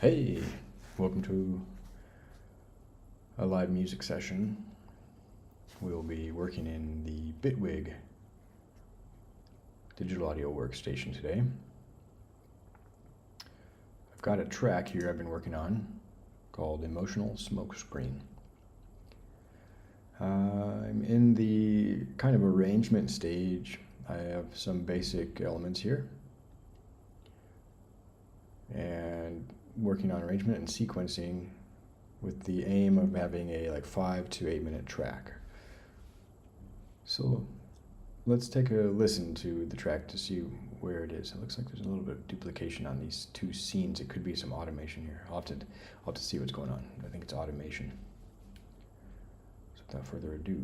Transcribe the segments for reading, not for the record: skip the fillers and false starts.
Hey, welcome to a live music session. We'll be working in the Bitwig digital audio workstation today. I've got a track here I've been working on called Emotional Smokescreen. I'm in the kind of arrangement stage. I have some basic elements here and working on arrangement and sequencing with the aim of having a 5 to 8 minute track. So let's take a listen to the track to see where it is. It looks like there's a little bit of duplication on these two scenes. It could be some automation here. I'll have to see what's going on. I think it's automation. So without further ado.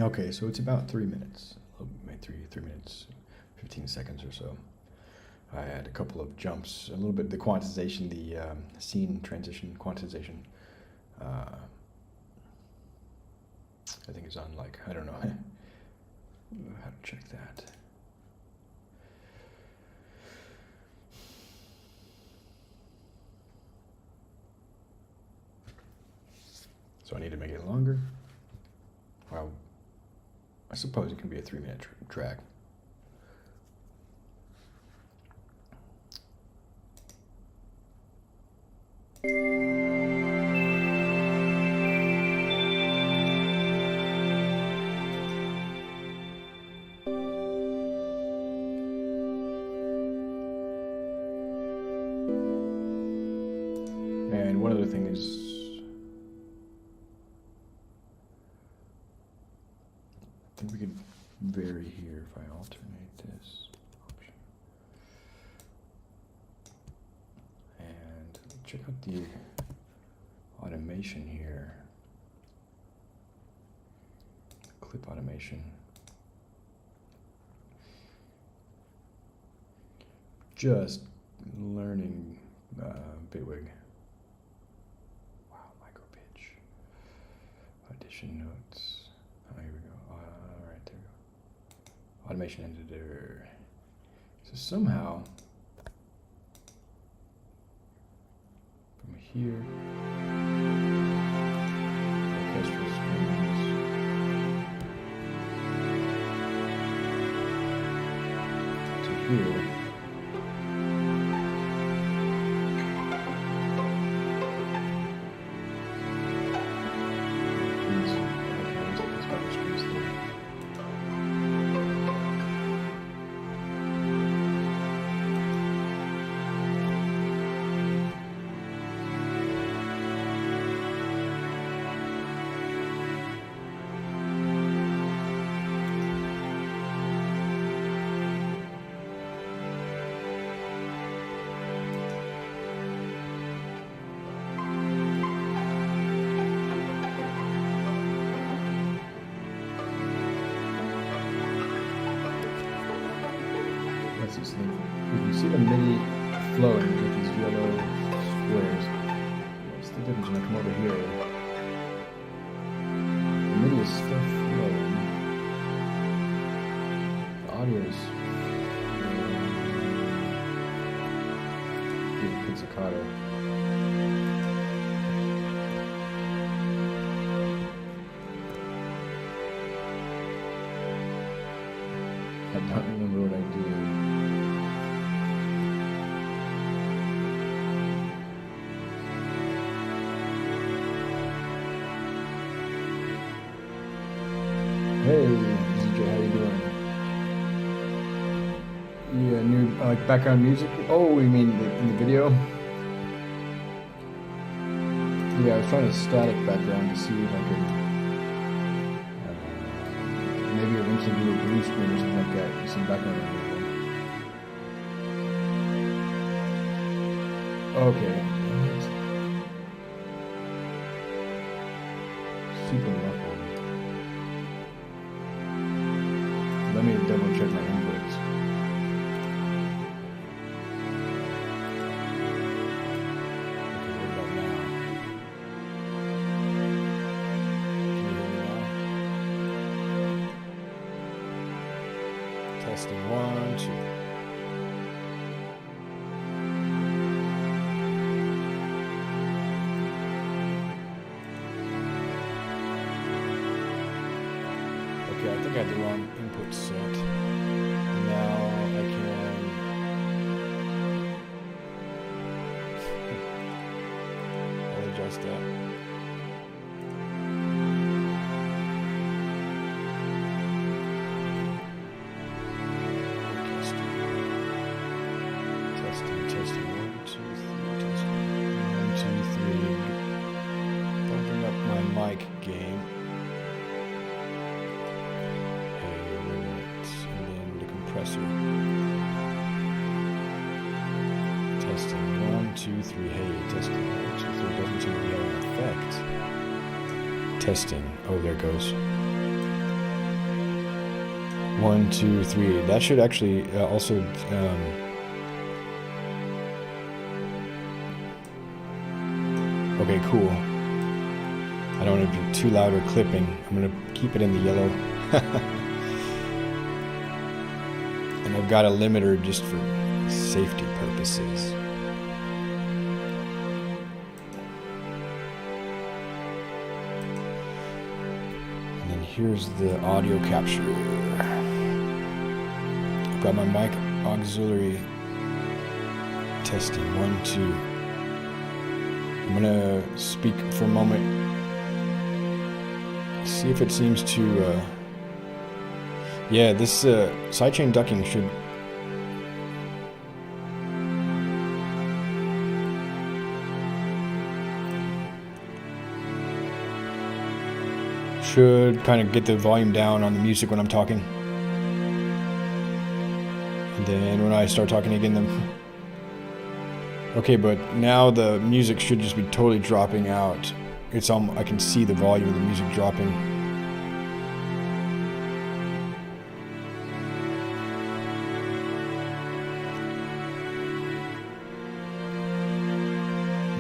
Okay, so it's about 3 minutes, maybe three minutes, 15 seconds or so. I had a couple of jumps, a little bit, the quantization, the scene transition quantization, I think it's on I don't know how to check that. So I need to make it longer. Well, I suppose it can be a 3 minute track. And one other thing is, I think we could vary here if I alternate this option. And check out the automation here. Clip automation. Just learning Bitwig. Wow, micro pitch. Audition notes. Oh, here we go. Alright, there we go. Automation editor. So somehow, from here, orchestral strings, to here. This thing. You can see the MIDI flowing with these yellow squares. What's the difference when I come over here? The MIDI is still flowing. The audio is pizzicato. I don't remember what I did. Hey, ZJ, how you doing? Yeah, new like background music. Oh, you mean in the video? Yeah, I was trying to static background to see if I could maybe eventually do a blue screen or something like that with some background music. Okay. Super muffled. Let me double check my inputs. Okay, what about now? Can you hear me now? Testing 1, 2. Okay, I think I had the wrong input set. Now I can I'll adjust that. Testing. 1, 2, 3, testing. 1, 2, 3. Bumping up my mic gain. Compressor. Testing 1, 2, 3. Hey, testing 1, 2, 3. Doesn't seem to be having an effect. Testing. Oh, there it goes. 1, 2, 3. That should actually also. Okay, cool. I don't want to be too loud or clipping. I'm gonna keep it in the yellow. And I've got a limiter just for safety purposes. And then here's the audio capture. I've got my mic auxiliary. Testing 1, 2. I'm gonna speak for a moment. See if it seems to. Yeah, this sidechain ducking should kind of get the volume down on the music when I'm talking. then when I start talking again, okay, but now the music should just be totally dropping out. I can see the volume of the music dropping.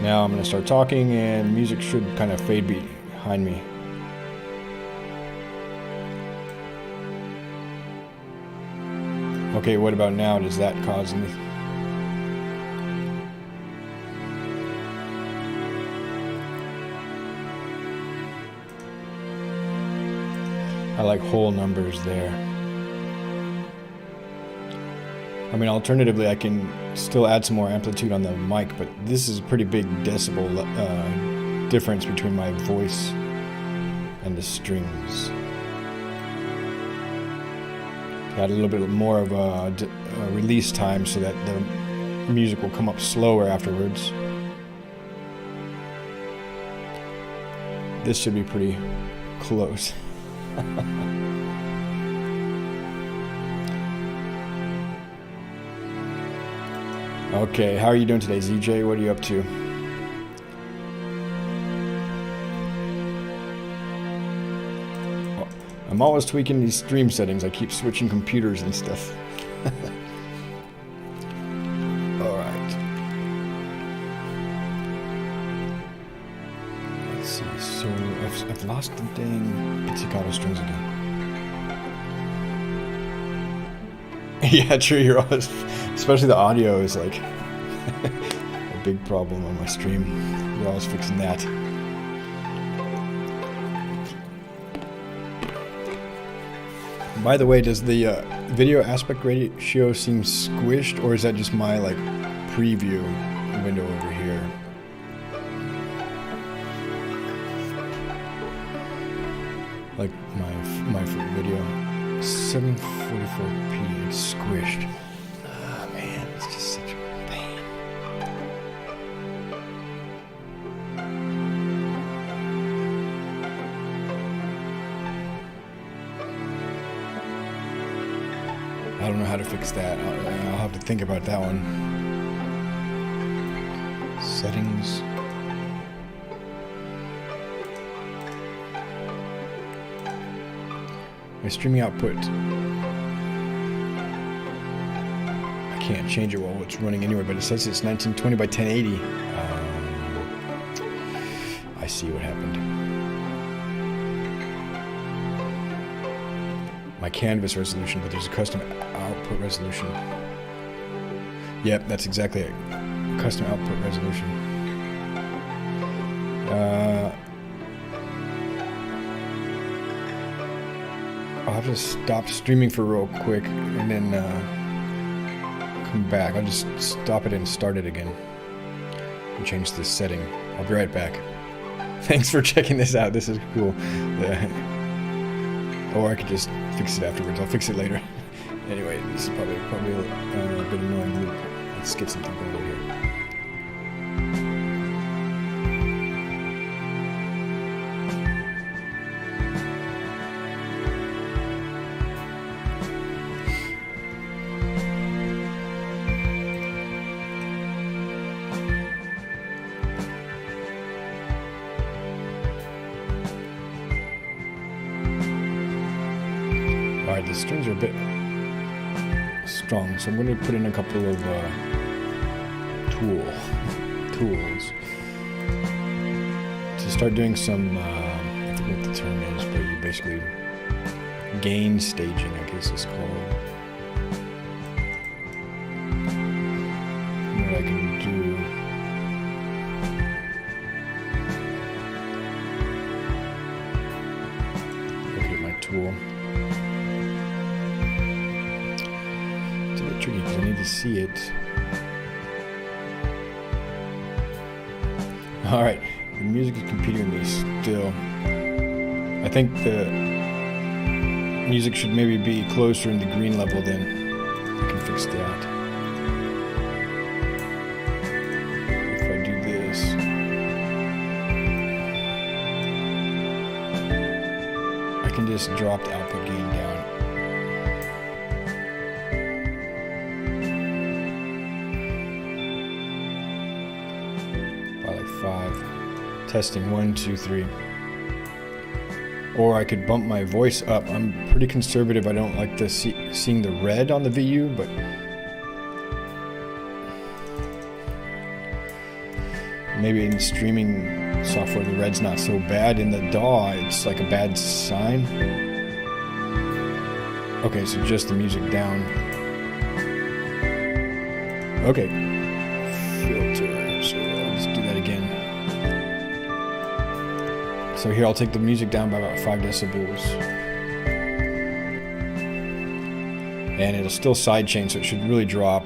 Now I'm going to start talking and music should kind of fade behind me. Okay, what about now? Does that cause anything? I like whole numbers there. I mean, alternatively, I can still add some more amplitude on the mic, but this is a pretty big decibel difference between my voice and the strings. Add a little bit more of a release time so that the music will come up slower afterwards. This should be pretty close. Okay, how are you doing today, ZJ? What are you up to? I'm always tweaking these stream settings. I keep switching computers and stuff. Alright. Let's see. So, I've lost the dang pizzicato strings again. Yeah, true. You're always... Especially the audio is like a big problem on my stream. You're always fixing that. By the way, does the video aspect ratio seem squished, or is that just my like preview window over here? Like my video, 744p, it's squished. Oh man, it's just such a pain. I don't know how to fix that. I'll have to think about that one. Settings. My streaming output. I can't change it while it's running anyway, but it says it's 1920 by 1080. I see what happened. My canvas resolution, but there's a custom output resolution. Yep, that's exactly it. Custom output resolution. I'll have to stop streaming for real quick and then come back. I'll just stop it and start it again and change the setting. I'll be right back. Thanks for checking this out. This is cool. Or I could just fix it afterwards. I'll fix it later. Anyway, this is probably a bit annoying loop. Let's get something going over here. Alright, the strings are a bit strong, so I'm going to put in a couple of tools to start doing some, I forget what the term is, but you basically gain staging, I guess it's called. And what I can do, look at my tool. It's a bit tricky because I need to see it. Alright, the music is competing with me still. I think the music should maybe be closer in the green level, then I can fix that. If I do this. I can just drop the output gain down. Testing 1, 2, 3. Or I could bump my voice up. I'm pretty conservative. I don't like seeing the red on the VU, but maybe in streaming software the red's not so bad. In the DAW it's like a bad sign. Okay, so just the music down. Okay. Filter. So let's do that again. So here I'll take the music down by about 5 decibels. And it'll still sidechain, so it should really drop.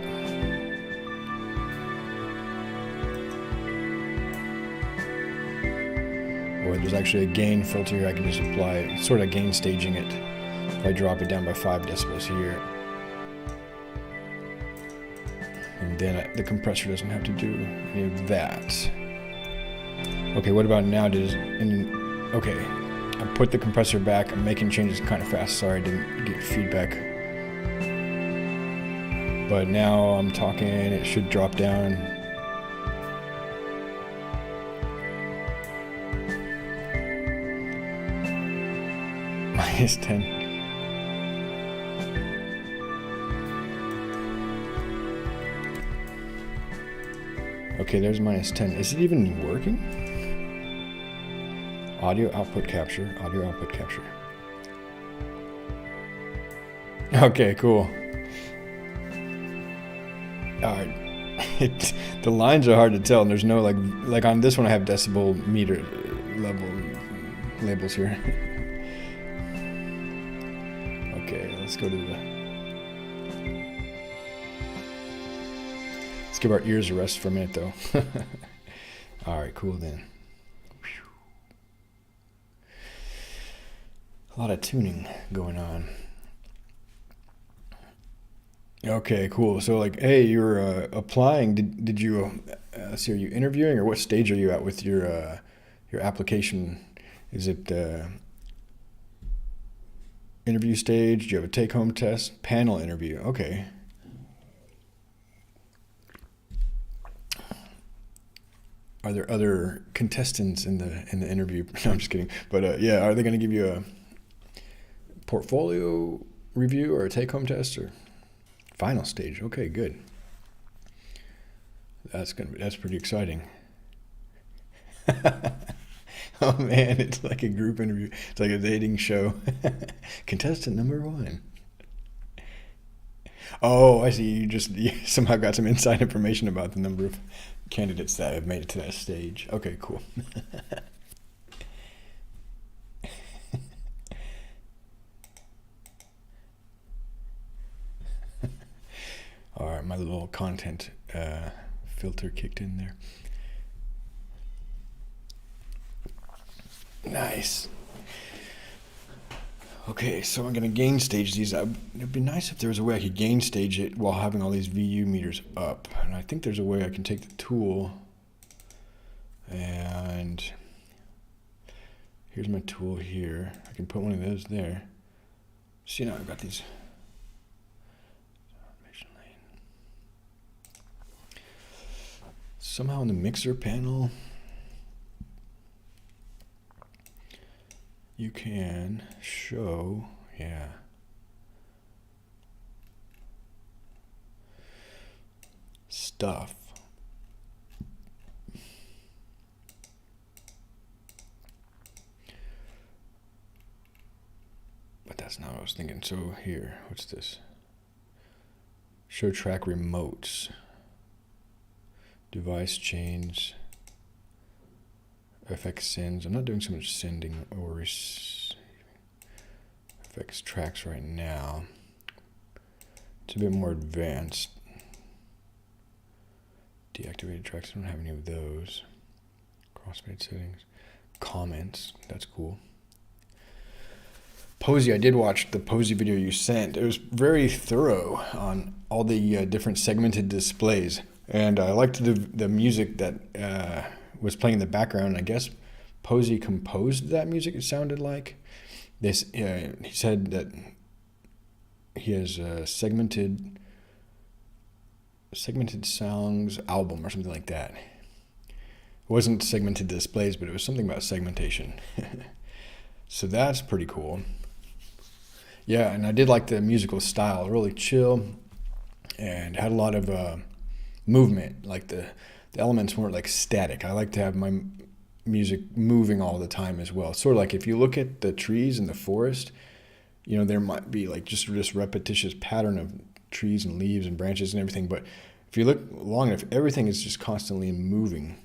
Or there's actually a gain filter here I can just apply, sort of gain staging it. If I drop it down by 5 decibels here. And then the compressor doesn't have to do any of that. Okay, what about now? Okay, I put the compressor back. I'm making changes kind of fast. Sorry, I didn't get feedback. But now I'm talking, it should drop down. -10. Okay, there's -10. Is it even working? Audio output capture. Audio output capture. Okay, cool. Alright. The lines are hard to tell, and there's no like on this one I have decibel meter level labels here. Okay, let's go to let's give our ears a rest for a minute though. Alright, cool then. A lot of tuning going on. Okay, cool. So like, hey, you're applying. Did you see? Are you interviewing, or what stage are you at with your application? Is it interview stage? Do you have a take-home test? Panel interview. Okay. Are there other contestants in the interview? No, I'm just kidding. But yeah, are they going to give you a portfolio review or a take-home test or final stage? Okay, good. That's pretty exciting. Oh man, it's like a group interview. It's like a dating show. Contestant number 1. Oh, I see. You somehow got some inside information about the number of candidates that have made it to that stage. Okay, cool. All right, my little content filter kicked in there. Nice. Okay, so I'm going to gain stage these. It'd be nice if there was a way I could gain stage it while having all these VU meters up. And I think there's a way I can take the tool and here's my tool here. I can put one of those there. See, now I've got these. Somehow in the mixer panel, you can show, yeah. Stuff. But that's not what I was thinking. So here, what's this? Show track remotes. Device chains. FX sends. I'm not doing so much sending or receiving. FX tracks right now. It's a bit more advanced. Deactivated tracks. I don't have any of those. Crossfade settings. Comments. That's cool. Posey. I did watch the Posey video you sent. It was very thorough on all the different segmented displays. And I liked the music that was playing in the background. I guess Posey composed that music, it sounded like. This he said that he has a segmented sounds album or something like that. wasn't segmented displays, but it was something about segmentation. So that's pretty cool. Yeah, and I did like the musical style, really chill, and had a lot of movement. Like the elements weren't like static. I like to have my music moving all the time as well. Sort of like if you look at the trees in the forest, you know, there might be like just this repetitious pattern of trees and leaves and branches and everything. But if you look long enough, everything is just constantly moving.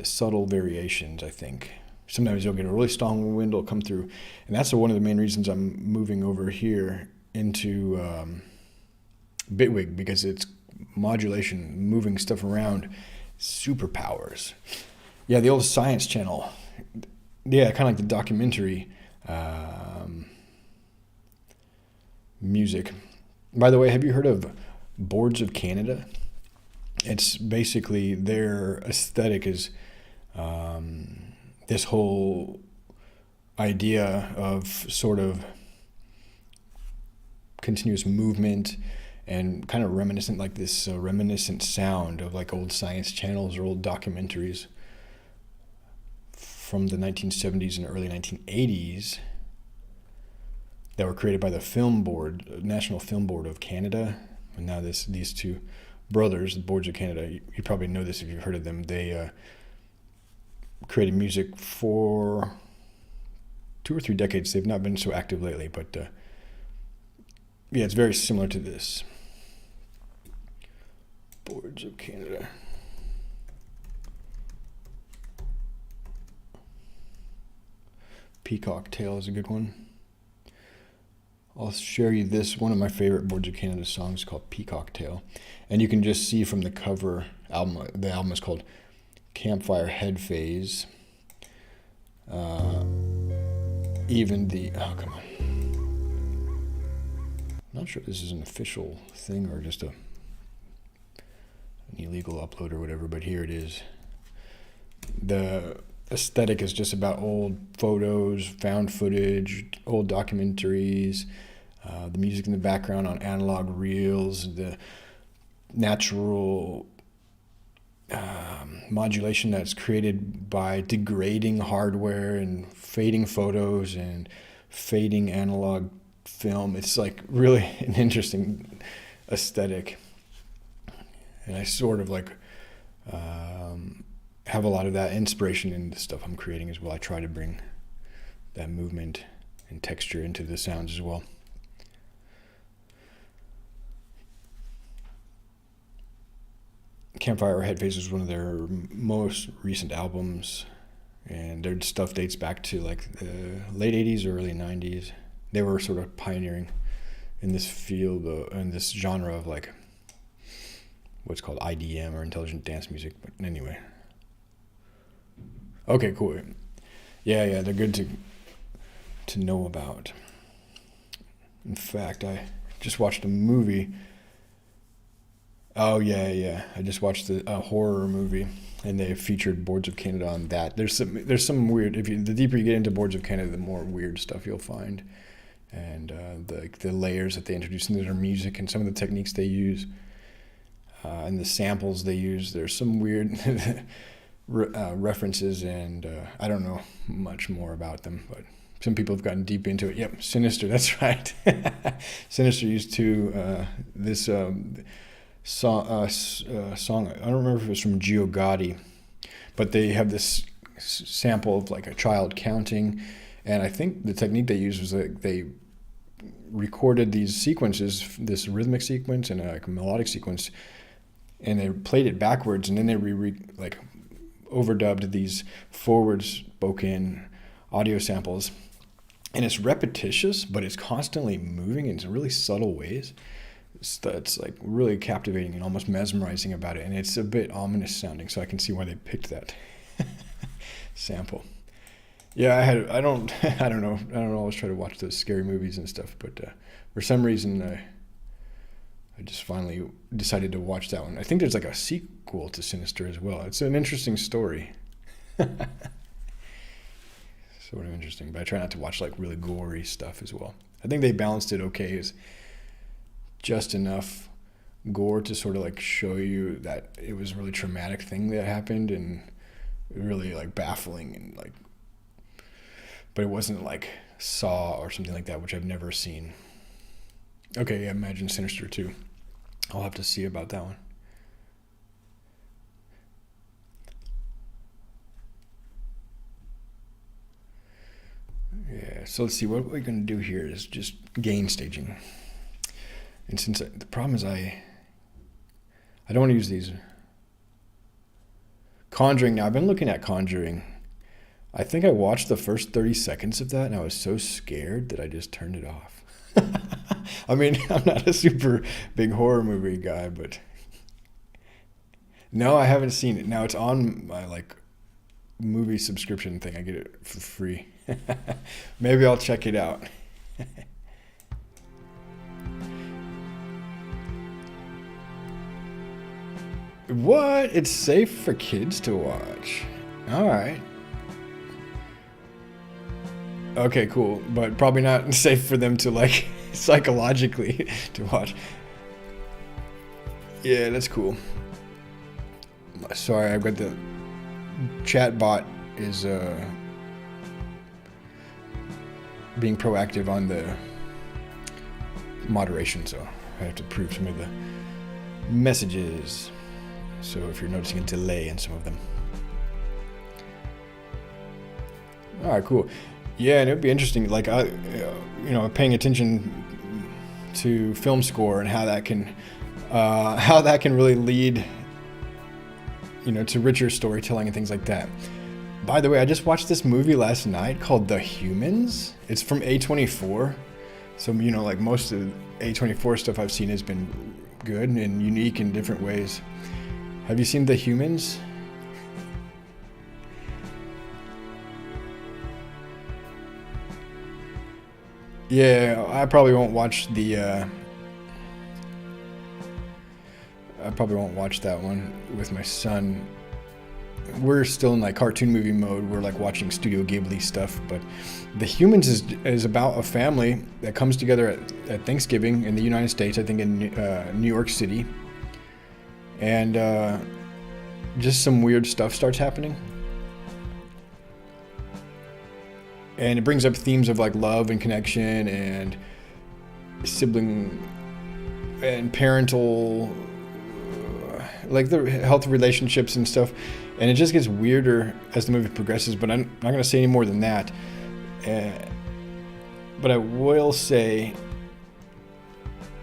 Subtle variations, I think. Sometimes you'll get a really strong wind will come through. And that's one of the main reasons I'm moving over here into Bitwig, because it's modulation, moving stuff around, superpowers. Yeah, the old Science Channel. Yeah, kind of like the documentary music. By the way, have you heard of Boards of Canada? It's basically their aesthetic is this whole idea of sort of continuous movement and kind of reminiscent, like this reminiscent sound of like old science channels or old documentaries from the 1970s and early 1980s that were created by the Film Board, National Film Board of Canada. And now these two brothers, the Boards of Canada, you probably know this if you've heard of them. They created music for 2 or 3 decades. They've not been so active lately, but yeah, it's very similar to this. Boards of Canada. Peacock Tail is a good one. I'll share you this, one of my favorite Boards of Canada songs called Peacock Tail. And you can just see from the cover album, the album is called Campfire Head Phase. Even the, oh, come on. I'm not sure if this is an official thing or just an illegal upload or whatever, but here it is. The aesthetic is just about old photos, found footage, old documentaries, the music in the background on analog reels, the natural modulation that's created by degrading hardware and fading photos and fading analog film. It's like really an interesting aesthetic. And I sort of like have a lot of that inspiration in the stuff I'm creating as well. I try to bring that movement and texture into the sounds as well. Campfire Head Phase is one of their most recent albums, and their stuff dates back to like the late 80s or early 90s. They were sort of pioneering in this field, in this genre of like what's called IDM or intelligent dance music. But anyway. Okay, cool. Yeah, they're good to know about. In fact, I just watched a movie. Oh yeah. I just watched a horror movie, and they featured Boards of Canada on that. There's some weird. The deeper you get into Boards of Canada, the more weird stuff you'll find, and the layers that they introduce into their music and some of the techniques they use, and the samples they use. There's some weird references, and I don't know much more about them, but some people have gotten deep into it. Yep, Sinister. That's right. Sinister used to this. Song, I don't remember if it was from Gio Gotti, but they have this sample of like a child counting, and I think the technique they used was that they recorded these sequences, this rhythmic sequence and a melodic sequence, and they played it backwards, and then they like overdubbed these forward spoken audio samples, and it's repetitious, but it's constantly moving in really subtle ways. That's like really captivating and almost mesmerizing about it, and it's a bit ominous sounding, so I can see why they picked that sample. Yeah, I don't know. I don't always try to watch those scary movies and stuff, but for some reason I just finally decided to watch that one. I think there's like a sequel to Sinister as well. It's an interesting story. Sort of interesting, but I try not to watch like really gory stuff as well. I think they balanced it okay. Is just enough gore to sort of like show you that it was a really traumatic thing that happened, and really like baffling and like, but it wasn't like Saw or something like that, which I've never seen. Okay, yeah, imagine Sinister 2. I'll have to see about that one. Yeah, so let's see, what we're going to do here is just gain staging. And since the problem is I don't want to use these. Conjuring, now I've been looking at Conjuring. I think I watched the first 30 seconds of that and I was so scared that I just turned it off. I mean, I'm not a super big horror movie guy, but no, I haven't seen it. Now it's on my like movie subscription thing. I get it for free. Maybe I'll check it out. What? It's safe for kids to watch. All right. Okay, cool. But probably not safe for them to like psychologically to watch. Yeah, that's cool. Sorry, I've got the chat bot is being proactive on the moderation, so I have to approve some of the messages. So if you're noticing a delay in some of them. All right, cool. Yeah, and it would be interesting, like paying attention to film score and how that can really lead, to richer storytelling and things like that. By the way, I just watched this movie last night called The Humans. It's from A24. So, like most of the A24 stuff I've seen has been good and unique in different ways. Have you seen The Humans? Yeah, I probably won't watch I probably won't watch that one with my son. We're still in like cartoon movie mode. We're like watching Studio Ghibli stuff, but The Humans is about a family that comes together at Thanksgiving in the United States, I think in New York City. And just some weird stuff starts happening. And it brings up themes of like love and connection and sibling and parental, like the healthy relationships and stuff. And it just gets weirder as the movie progresses, but I'm not going to say any more than that. But I will say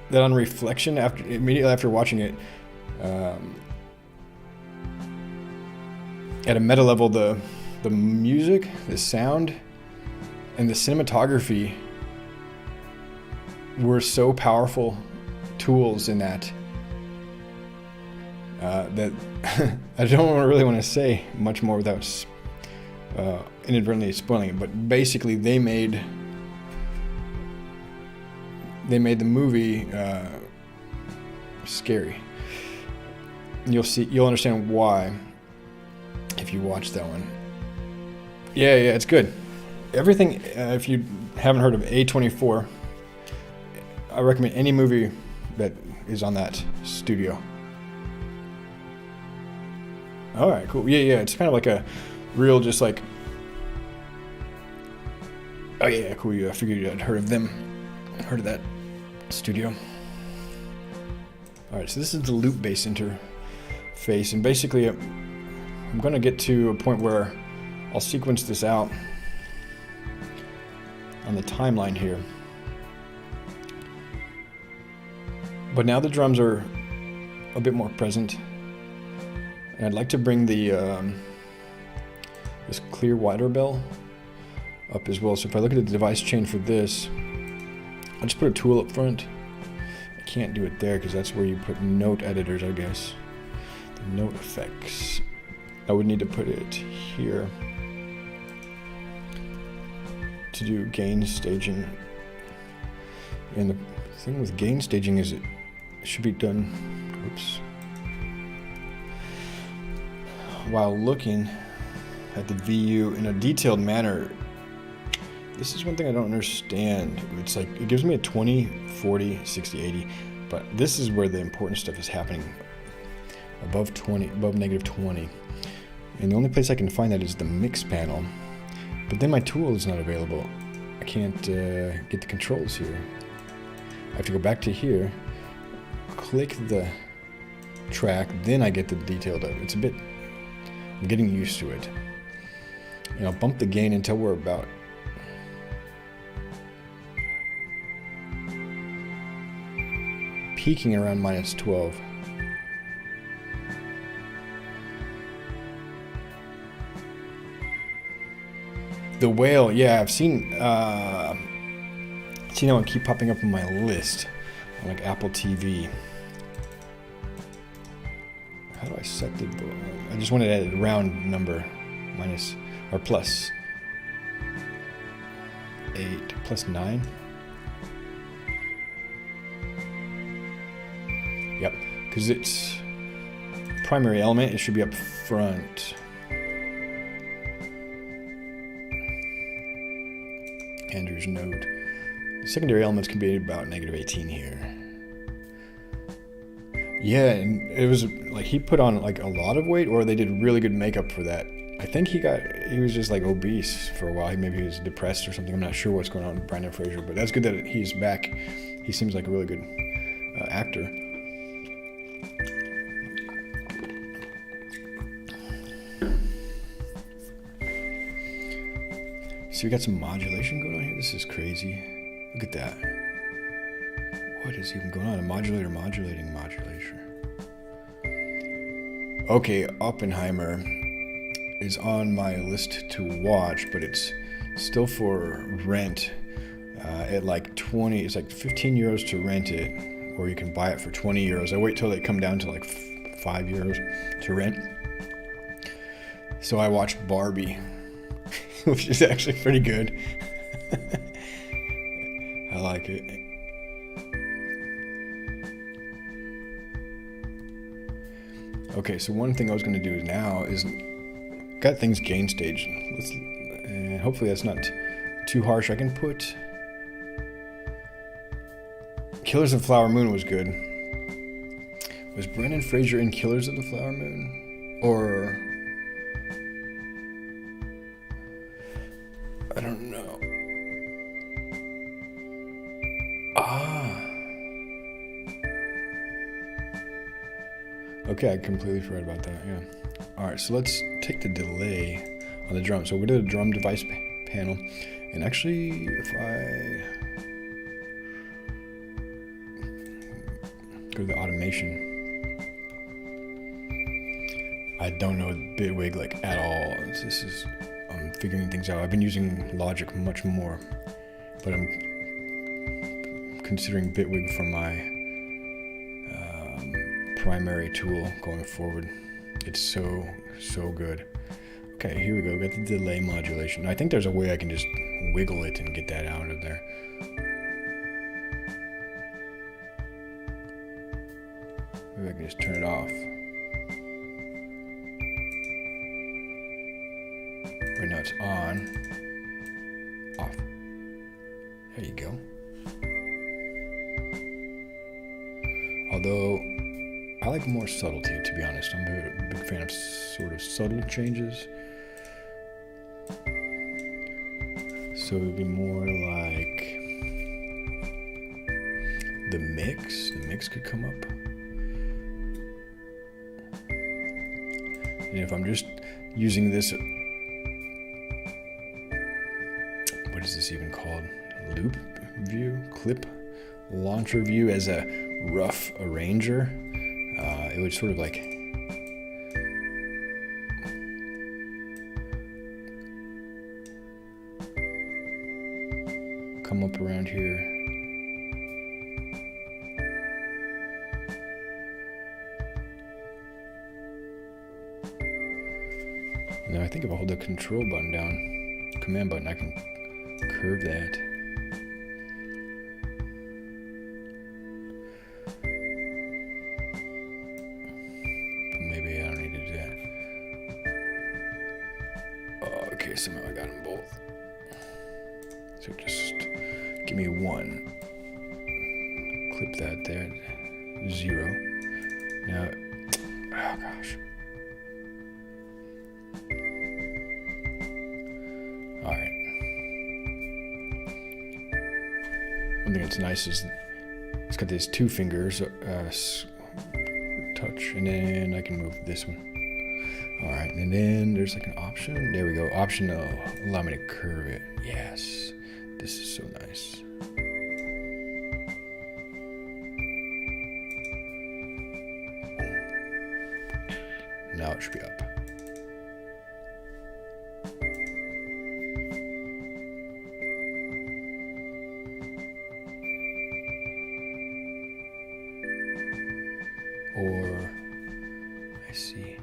that on reflection, immediately after watching it, at a meta level, the music, the sound, and the cinematography were so powerful tools in that that I don't really want to say much more without inadvertently spoiling it. But basically, they made the movie scary. You'll understand why if you watch that one. Yeah, it's good. Everything, if you haven't heard of A24, I recommend any movie that is on that studio. All right, cool. Yeah, it's kind of like a real, just like, oh yeah, cool. I figured you'd heard of them, heard of that studio. All right, so this is the loop-based interface, and basically, I'm going to get to a point where I'll sequence this out on the timeline here. But now the drums are a bit more present. And I'd like to bring the this clear wider bell up as well. So if I look at the device chain for this, I'll just put a tool up front. I can't do it there because that's where you put note editors, I guess. The note effects. I would need to put it here to do gain staging. And the thing with gain staging is it should be done, oops, while looking at the VU in a detailed manner. This is one thing I don't understand. It's like, it gives me a 20, 40, 60, 80, but this is where the important stuff is happening. Above negative 20. And the only place I can find that is the mix panel. But then my tool is not available. I can't get the controls here. I have to go back to here, click the track, then I get the detailed out. It's a bit, I'm getting used to it. And I'll bump the gain until we're about peaking around -12. The whale, yeah, I've seen how it keep popping up on my list on like Apple TV. How do I set the? I just wanted a round number, minus or plus 8, plus 9. Yep, because it's primary element. It should be up front. Andrew's node. The secondary elements can be about -18 here. Yeah, and it was like he put on like a lot of weight, or they did really good makeup for that. I think he was just like obese for a while. Maybe he was depressed or something. I'm not sure what's going on with Brandon Fraser, but that's good that he's back. He seems like a really good actor. So we got some modulation going on here. This is crazy. Look at that. What is even going on? A modulator modulating modulation. Okay, Oppenheimer is on my list to watch, but it's still for rent at like 20. It's like 15 euros to rent it, or you can buy it for 20 euros. I wait till they come down to like 5 euros to rent. So I watched Barbie, which is actually pretty good. I like it. Okay, so one thing I was going to do now is got things gain staged. Hopefully that's not too harsh. I can put Killers of the Flower Moon was good. Was Brendan Fraser in Killers of the Flower Moon? Or I don't know. Okay, I completely forgot about that, yeah. Alright, so let's take the delay on the drum. So we're going to the drum device panel. And actually, if I go to the automation, I don't know Bitwig like at all. This is, I'm figuring things out. I've been using Logic much more, but I'm considering Bitwig for my primary tool going forward. It's so good. Okay, here we go. Got the delay modulation. I think there's a way I can just wiggle it and get that out of there. Maybe I can just turn it off. Right now it's on. Off. There you go. Although I like more subtlety, to be honest. I'm a big fan of sort of subtle changes. So it would be more like the mix. The mix could come up. And if I'm just using this, what is this even called? Loop view? Clip launcher view as a rough arranger. It would sort of like come up around here. And then I think if I hold the control button down, command button, I can curve that. Somehow I got them both. So just give me one. Clip that there. 0. Now, oh gosh. one thing that's nice is it's got these two fingers, touch, and then I can move this one. All right, and then there's like an option. There we go. Option to allow me to curve it. Yes, this is so nice. Now it should be up. Or, I see.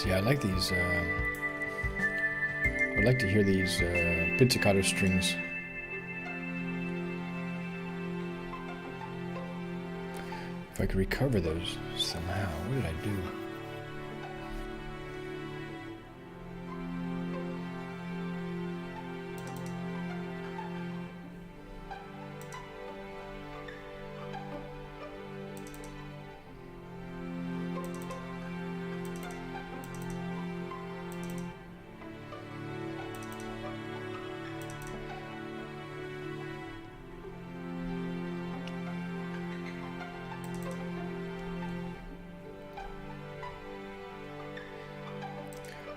Yeah, I like these. I would like to hear these pizzicato strings. If I could recover those somehow, what did I do?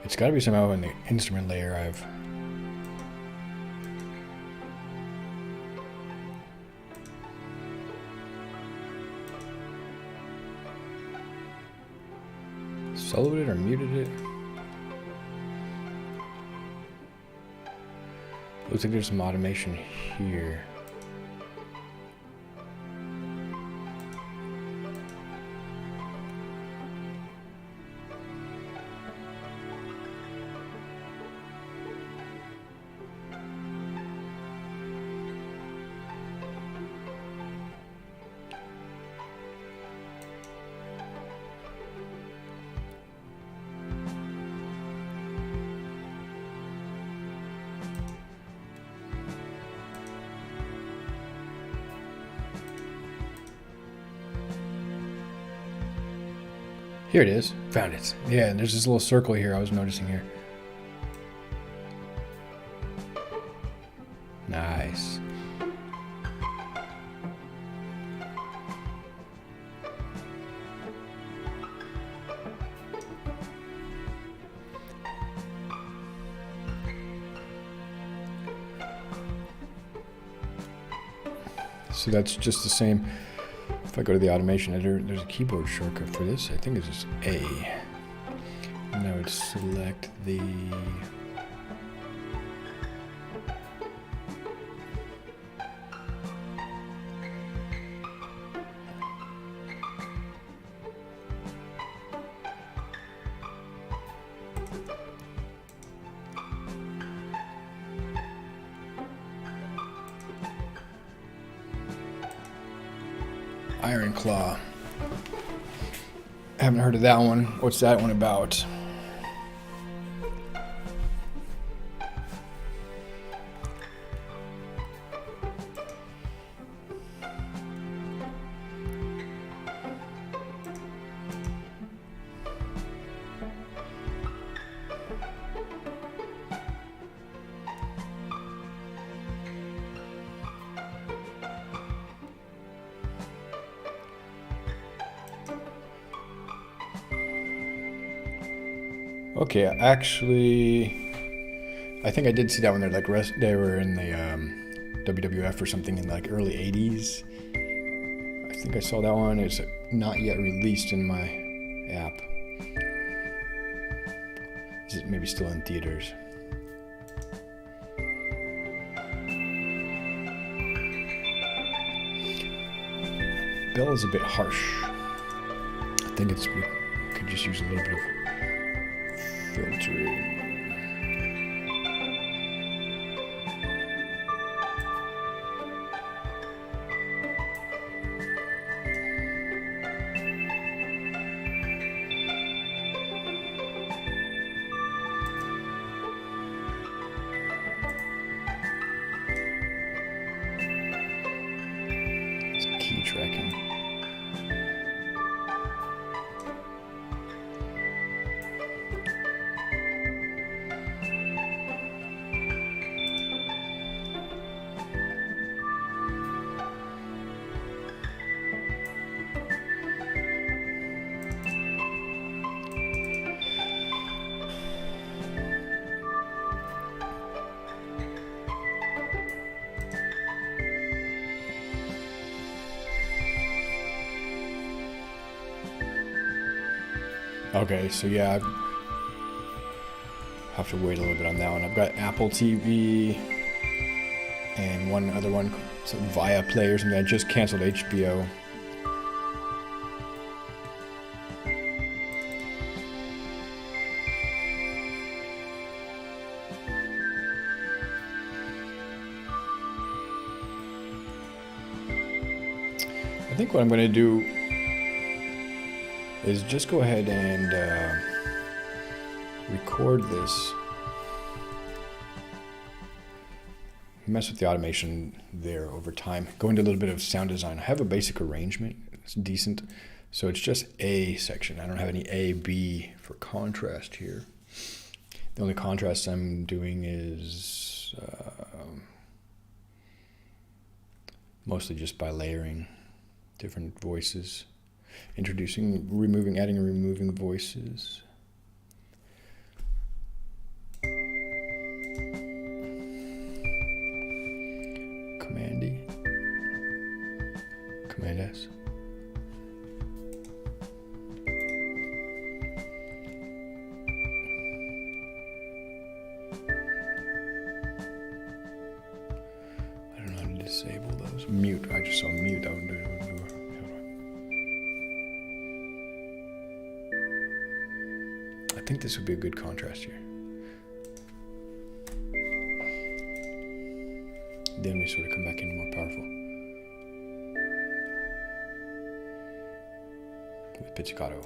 It's got to be somehow in the instrument layer I've... soloed it or muted it. Looks like there's some automation here. Here it is. Found it. Yeah, and there's this little circle here I was noticing here. Nice. So that's just the same. If I go to the automation editor, there's a keyboard shortcut for this. I think it's just A. And I would select the... Iron Claw. I haven't heard of that one. What's that one about? Okay, actually, I think I did see that one there. Like they were in the WWF or something in like early '80s. I think I saw that one. It's not yet released in my app. Is it maybe still in theaters? Bell is a bit harsh. I think we could just use a little bit of filtering. It's key tracking. Okay, so yeah, I have to wait a little bit on that one. I've got Apple TV and one other one, some Viaplay or something. I just canceled HBO. I think what I'm going to do is just go ahead and record this. Mess with the automation there over time. Go into a little bit of sound design. I have a basic arrangement. It's decent. So it's just A section. I don't have any A, B for contrast here. The only contrast I'm doing is mostly just by layering different voices. Introducing, removing, adding and removing voices. Command E. Command S. I don't know how to disable those. Mute. I just saw mute. That would do it. I think this would be a good contrast here. Then we sort of come back in more powerful. With pizzicato.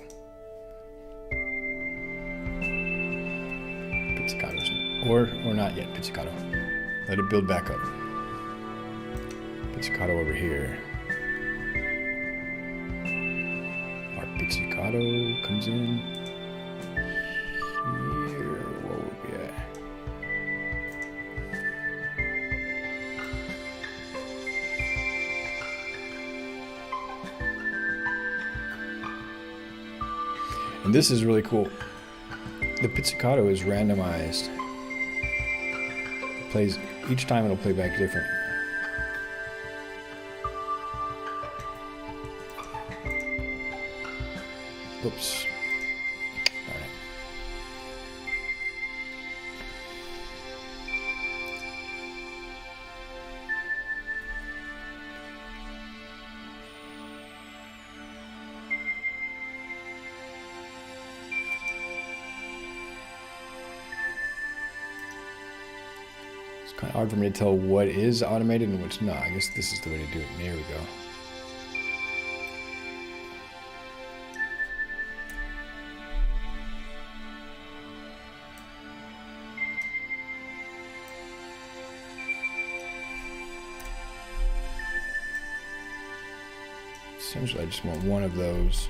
Pizzicatos. Or not yet, pizzicato. Let it build back up. Pizzicato over here. Our pizzicato comes in. And this is really cool. The pizzicato is randomized. It plays each time, it'll play back different. Oops. All right. It's kind of hard for me to tell what is automated and what's not. I guess this is the way to do it. There we go. Essentially, I just want one of those.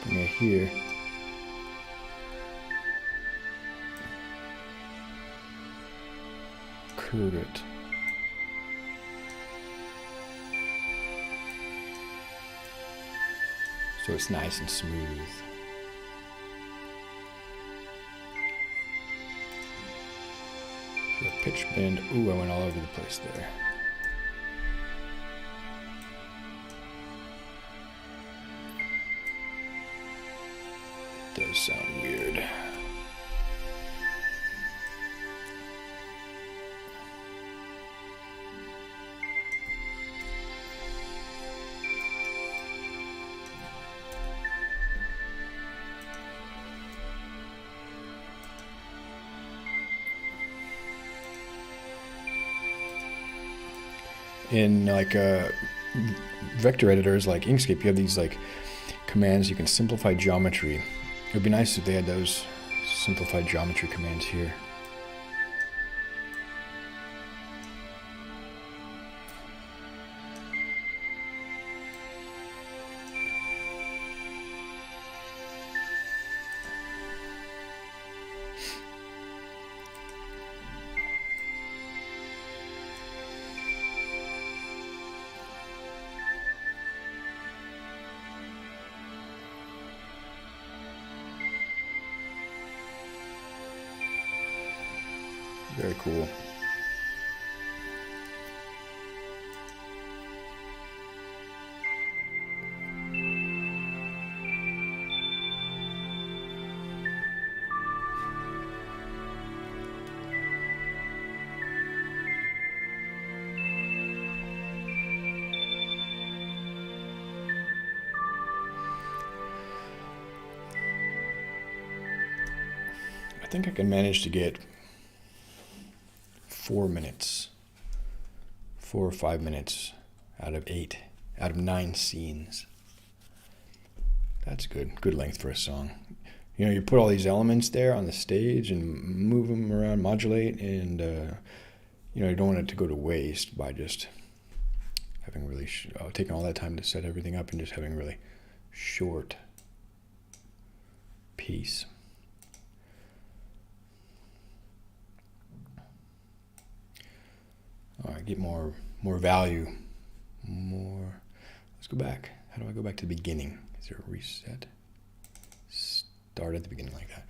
Bring it here. Curve it. So it's nice and smooth. The pitch bend. Ooh, I went all over the place there. in like vector editors like Inkscape, you have these like commands. You can simplify geometry. It would be nice if they had those simplified geometry commands here. Very cool. I think I can manage to get 4 minutes, 4 or 5 minutes out of 9 scenes. That's good length for a song. You know, you put all these elements there on the stage and move them around, modulate, and you know, you don't want it to go to waste by just having really taking all that time to set everything up and just having really short piece. All right, get more value, more. Let's go back. How do I go back to the beginning? Is there a reset? Start at the beginning like that.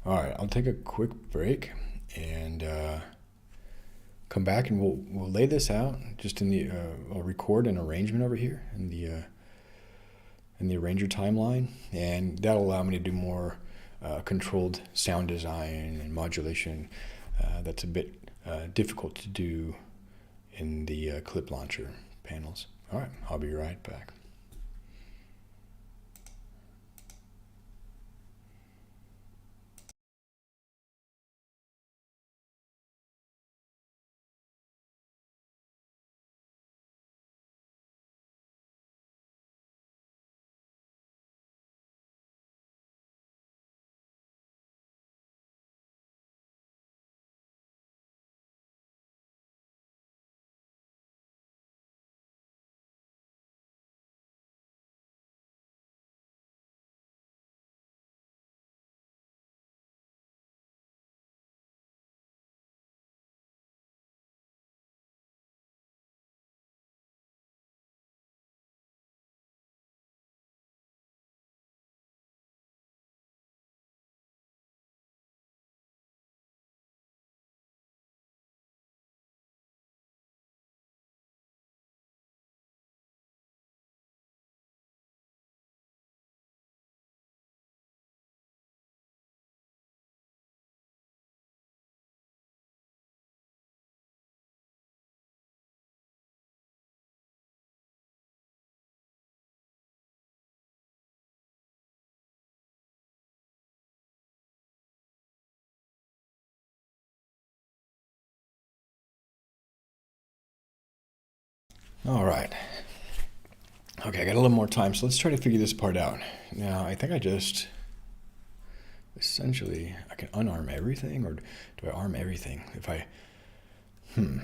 All right, I'll take a quick break and come back, and we'll lay this out just in the. I'll record an arrangement over here in the arranger timeline, and that'll allow me to do more controlled sound design and modulation. That's a bit difficult to do in the clip launcher panels. All right, I'll be right back. All right. Okay, I got a little more time, so let's try to figure this part out. Now, I think I just essentially I can unarm everything, or do I arm everything? If I how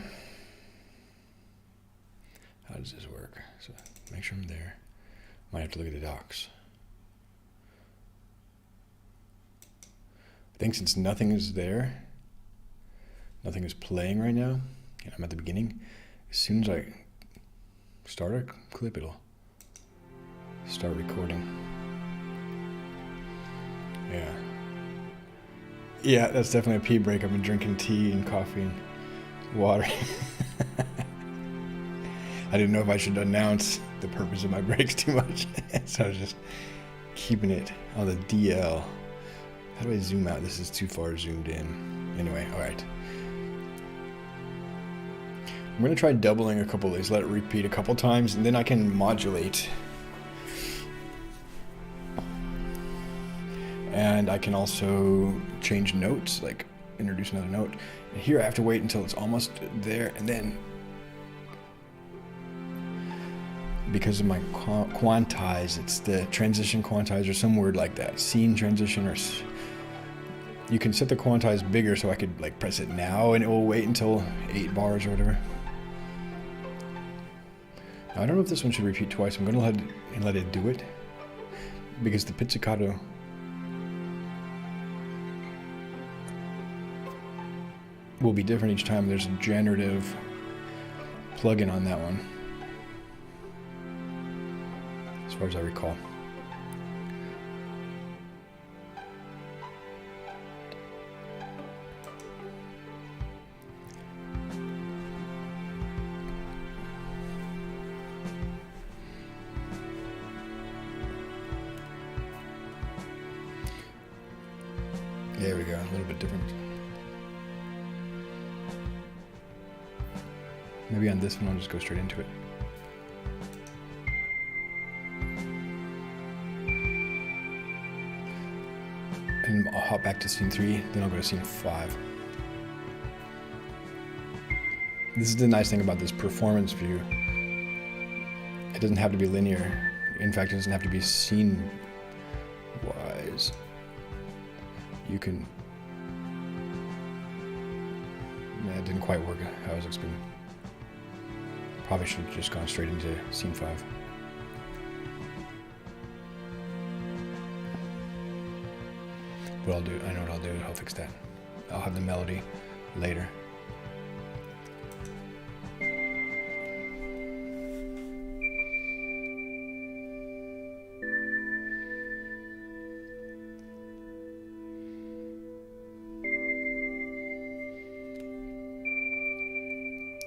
does this work? So make sure I'm there. Might have to look at the docs. I think since nothing is there, nothing is playing right now, and I'm at the beginning, as soon as I start a clip, it'll start recording. Yeah, that's definitely a pee break. I've been drinking tea and coffee and water. I didn't know if I should announce the purpose of my breaks too much, so I was just keeping it on the DL. How do I zoom out? This is too far zoomed in. Anyway, all right. I'm going to try doubling a couple of these, let it repeat a couple times, and then I can modulate. And I can also change notes, like introduce another note. And here I have to wait until it's almost there, and then because of my quantize, it's the transition quantize or some word like that. Scene transition or... You can set the quantize bigger so I could like press it now and it will wait until 8 bars or whatever. Now, I don't know if this one should repeat twice. I'm going to let it do it. Because the pizzicato will be different each time. There's a generative plugin on that one, as far as I recall. There we go, a little bit different. Maybe on this one I'll just go straight into it. And I'll hop back to scene 3, then I'll go to scene 5. This is the nice thing about this performance view. It doesn't have to be linear. In fact, it doesn't have to be scene-wise. You can... Yeah, it didn't quite work how I was expecting. Probably should have just gone straight into scene 5. What I'll do, I know what I'll do, I'll fix that. I'll have the melody later.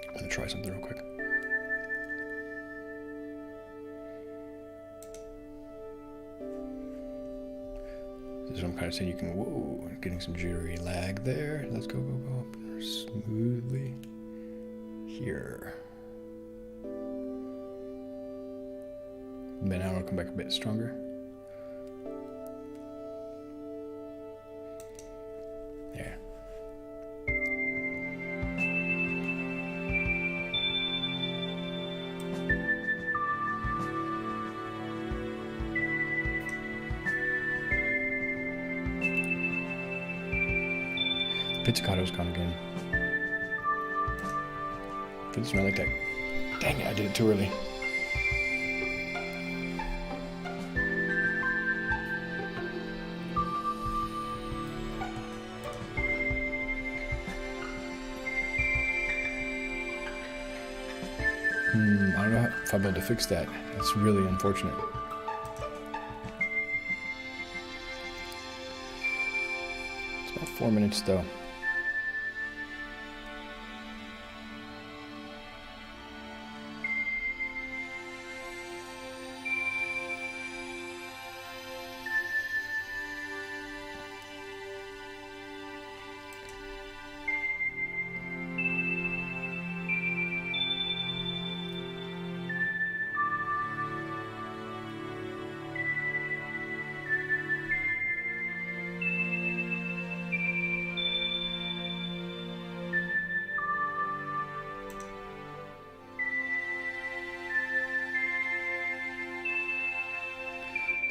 I'm gonna try something real quick. This is what I'm kind of saying. You can, whoa, getting some jittery lag there. Let's go up smoothly here. Then now I'll come back a bit stronger. There. Pizzicato's gone again. If it's not like that. Dang it, I did it too early. I don't know if I'll be able to fix that. That's really unfortunate. It's about 4 minutes though.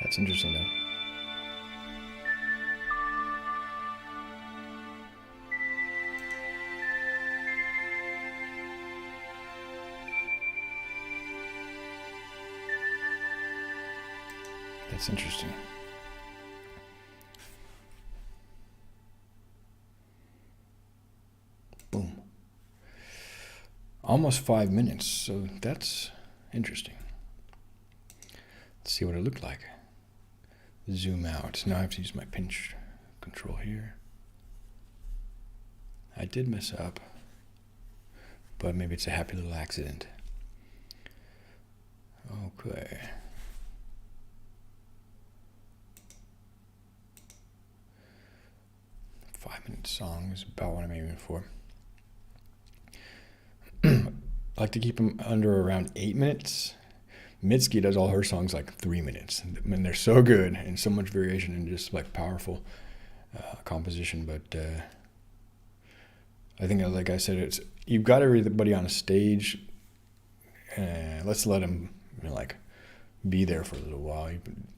That's interesting though. That's interesting. Boom. Almost 5 minutes, so that's interesting. Let's see what it looked like. Zoom out. Now I have to use my pinch control here. I did mess up, but maybe it's a happy little accident. Okay. Five-minute song is about what I'm aiming for. I like to keep them under around 8 minutes. Mitski does all her songs like 3 minutes, and they're so good and so much variation and just like powerful composition. But I think, like I said, it's you've got everybody on a stage. Let's let them like be there for a little while.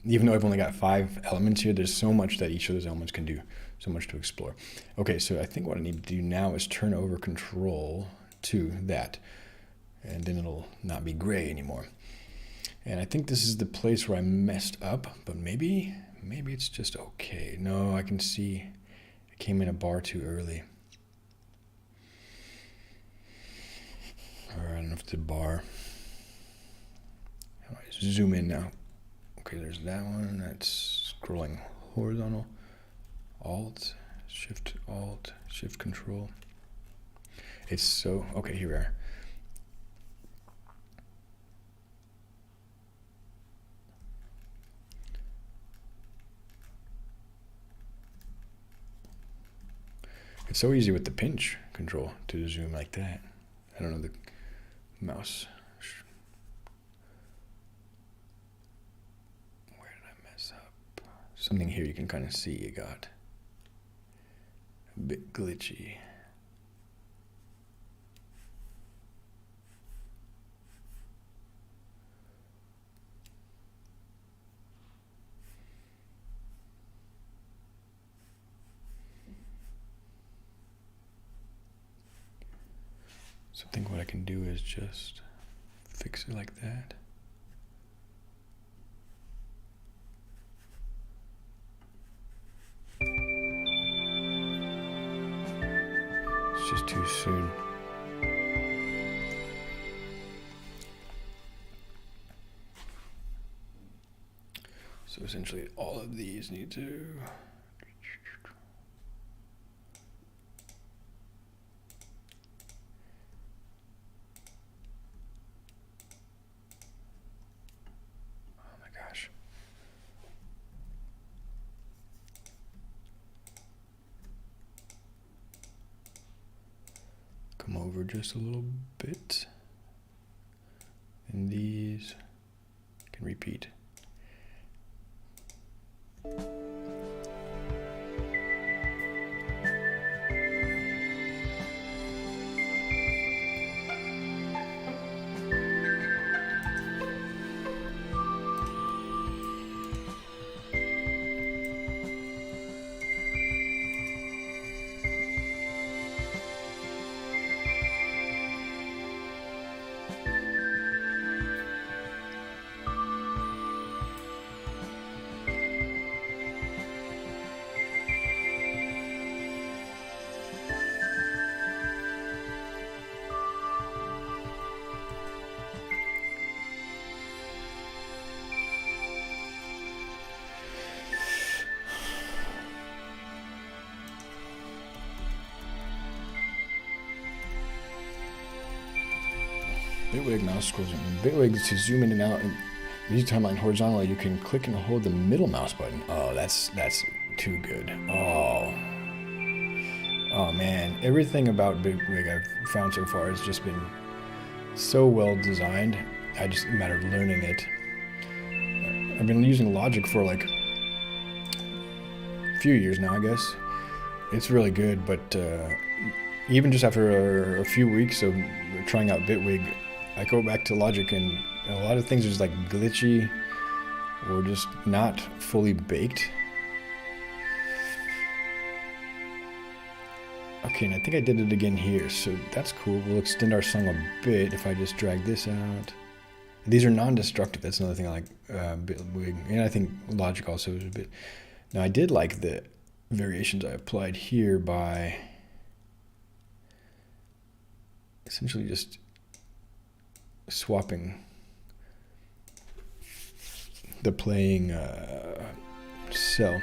Even though I've only got 5 elements here, there's so much that each of those elements can do, so much to explore. Okay, so I think what I need to do now is turn over control to that, and then it'll not be gray anymore. And I think this is the place where I messed up, but maybe it's just okay. No, I can see I came in a bar too early. Or I don't know if it's a bar. How do I zoom in now? Okay, there's that one. That's scrolling horizontal. Alt, Shift, Control. It's so, okay, here we are. It's so easy with the pinch control to zoom like that. I don't know the mouse. Where did I mess up? Something here you can kind of see it got a bit glitchy. So I think what I can do is just fix it like that. It's just too soon. So essentially all of these need to come over just a little bit, and these can repeat. Bitwig mouse scrolls in. Bitwig, to zoom in and out and use timeline horizontally, you can click and hold the middle mouse button. Oh, that's too good. Oh man, everything about Bitwig I've found so far has just been so well designed. I just a matter of learning it. I've been using Logic for like a few years now, I guess. It's really good, but even just after a few weeks of trying out Bitwig, I go back to Logic and a lot of things are just like glitchy or just not fully baked. Okay, and I think I did it again here, so that's cool. We'll extend our song a bit if I just drag this out. These are non-destructive. That's another thing I like Bitwig, and I think Logic also is a bit. Now I did like the variations I applied here by essentially just swapping the playing cell.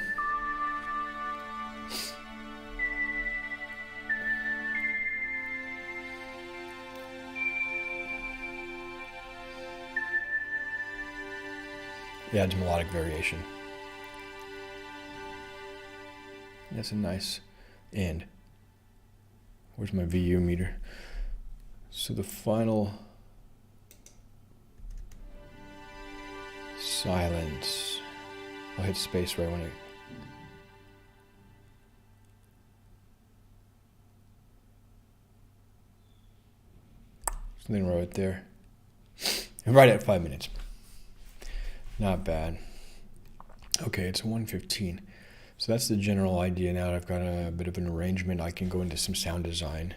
It adds melodic variation. That's a nice end. Where's my VU meter? So the final silence. I'll hit space right when it. Something right there. And right at 5 minutes. Not bad. Okay, it's 1:15. So that's the general idea. Now that I've got a bit of an arrangement, I can go into some sound design.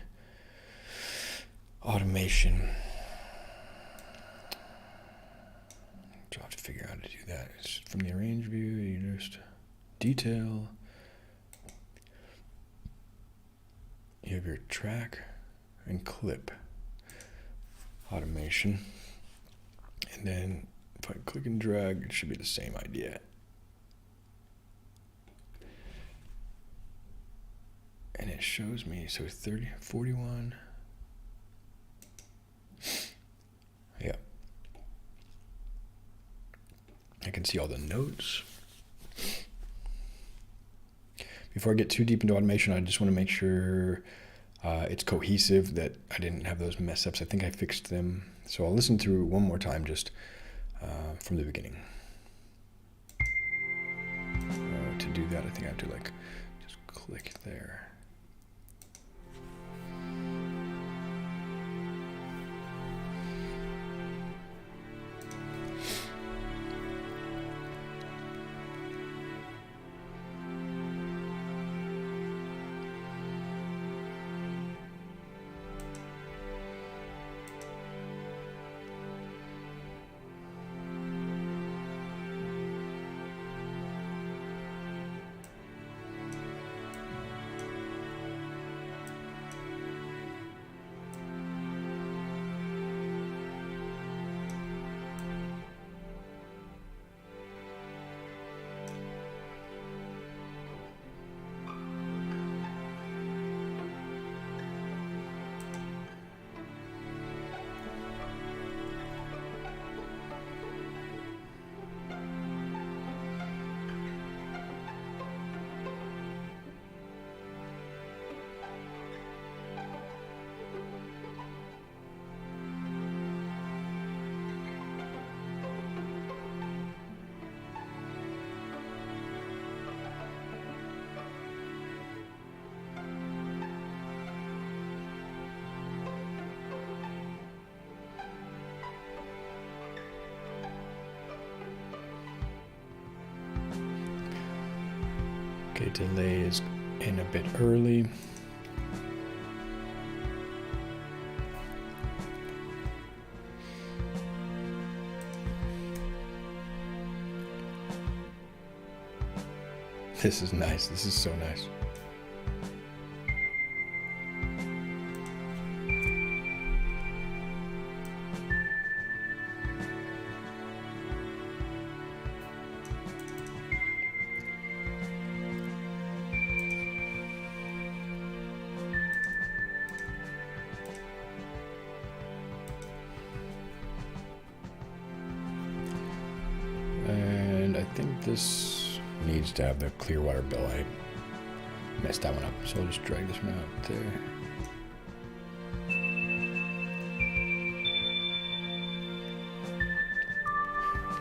Automation. So I'll have to figure out how to do that. It's from the arrange view, you just detail. You have your track and clip automation. And then if I click and drag, it should be the same idea. And it shows me, so 30, 41. Yeah. I can see all the notes. Before I get too deep into automation, I just want to make sure it's cohesive, that I didn't have those mess ups. I think I fixed them. So I'll listen through one more time just from the beginning. To do that, I think I have to just click there. Okay, delay is in a bit early. This is nice. This is so nice. And I think this needs to have the Clearwater bill. I messed that one up, so I'll just drag this one out there.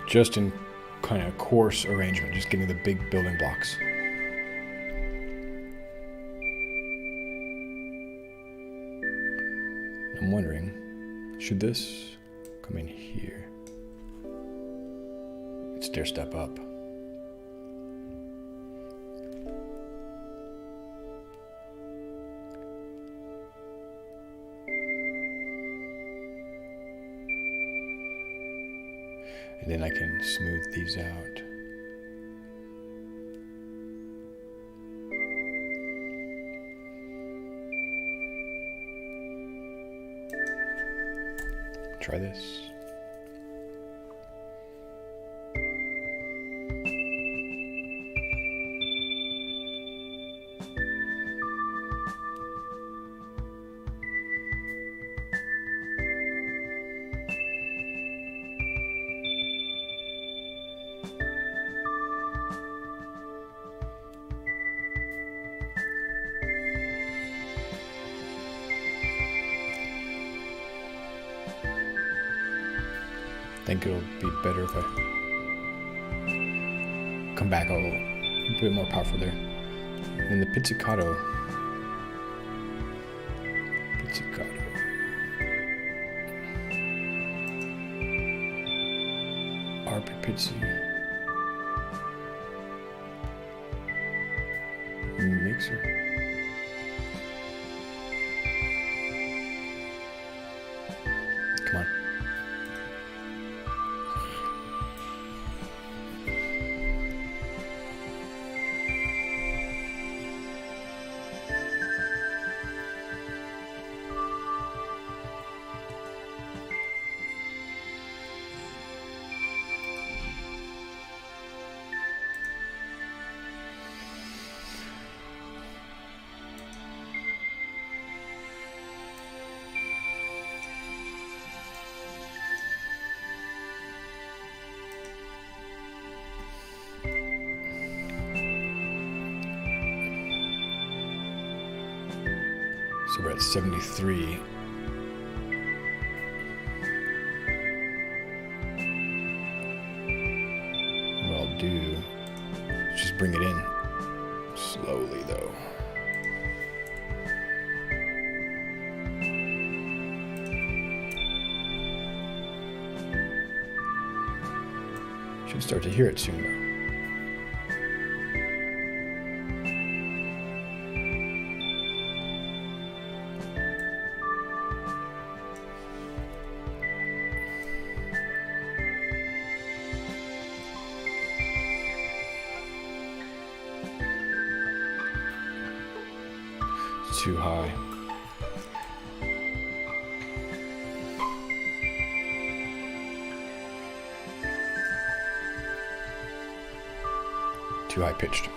Just in kind of coarse arrangement, just getting the big building blocks. I'm wondering, should this come in here? It's stair step up. And then I can smooth these out. Try this. I think it'll be better if I come back a bit more powerful there. And the pizzicato. Carpet Pitsy. Mixer. Come on. So we're at 73. What I'll do is just bring it in slowly, though. Should start to hear it soon, though. Too high. Too high pitched.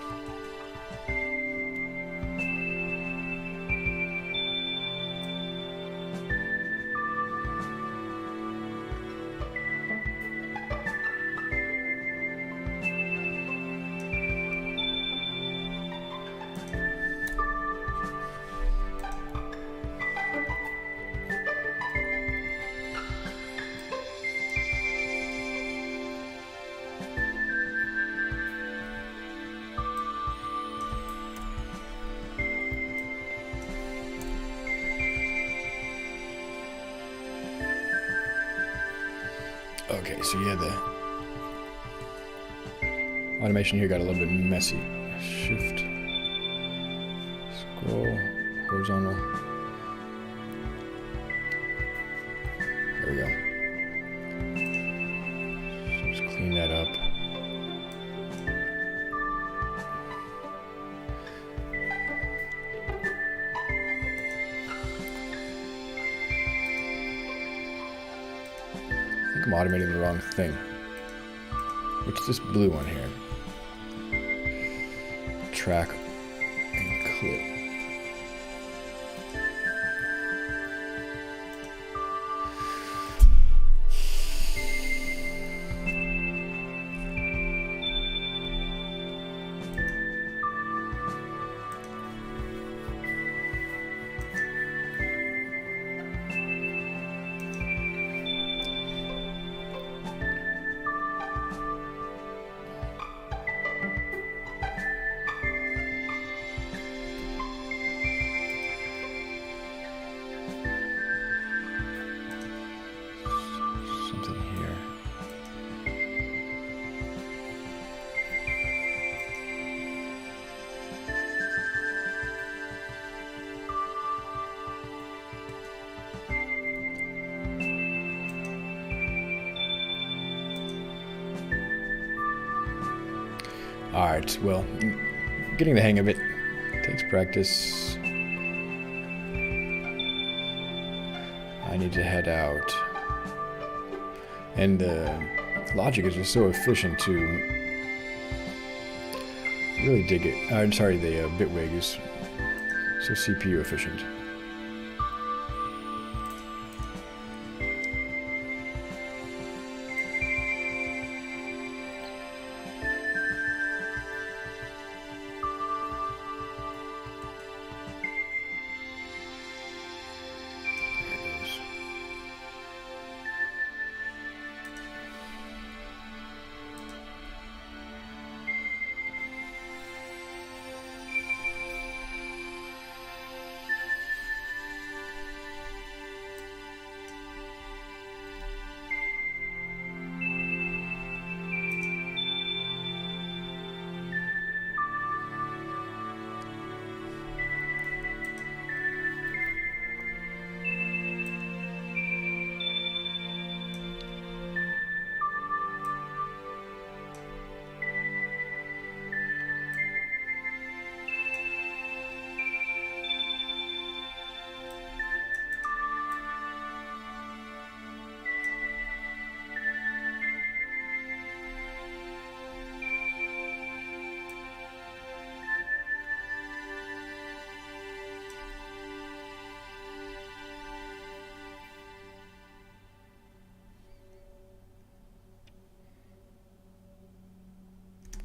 Okay, so yeah, the automation here got a little bit messy. Shift, scroll, horizontal. There we go. Just clean that up. I'm automating the wrong thing. Which is this blue one here. Track and clip. Alright, well, getting the hang of it takes practice. I need to head out. And the logic is just so efficient to really dig it. I'm sorry, the Bitwig is so CPU efficient.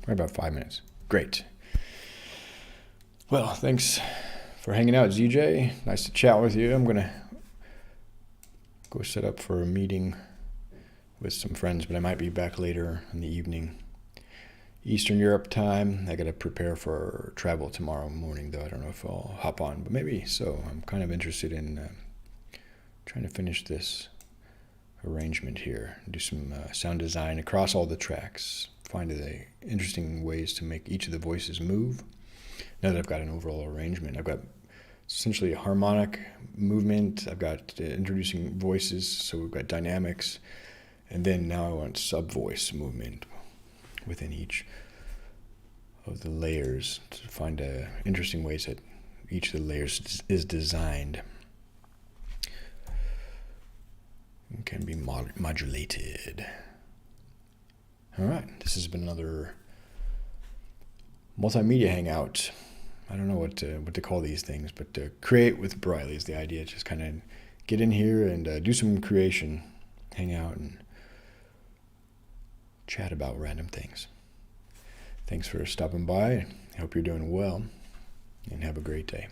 Right about 5 minutes. Great. Well, thanks for hanging out, ZJ. Nice to chat with you. I'm going to go set up for a meeting with some friends, but I might be back later in the evening. Eastern Europe time. I got to prepare for travel tomorrow morning, though. I don't know if I'll hop on, but maybe so. I'm kind of interested in trying to finish this arrangement here. Do some sound design across all the tracks. Find the interesting ways to make each of the voices move. Now that I've got an overall arrangement, I've got essentially a harmonic movement. I've got introducing voices, so we've got dynamics. And then now I want sub-voice movement within each of the layers to find interesting ways that each of the layers is designed and can be modulated. All right, this has been another multimedia hangout. I don't know what to call these things, but create with Briley is the idea. Just kind of get in here and do some creation, hang out, and chat about random things. Thanks for stopping by. I hope you're doing well, and have a great day.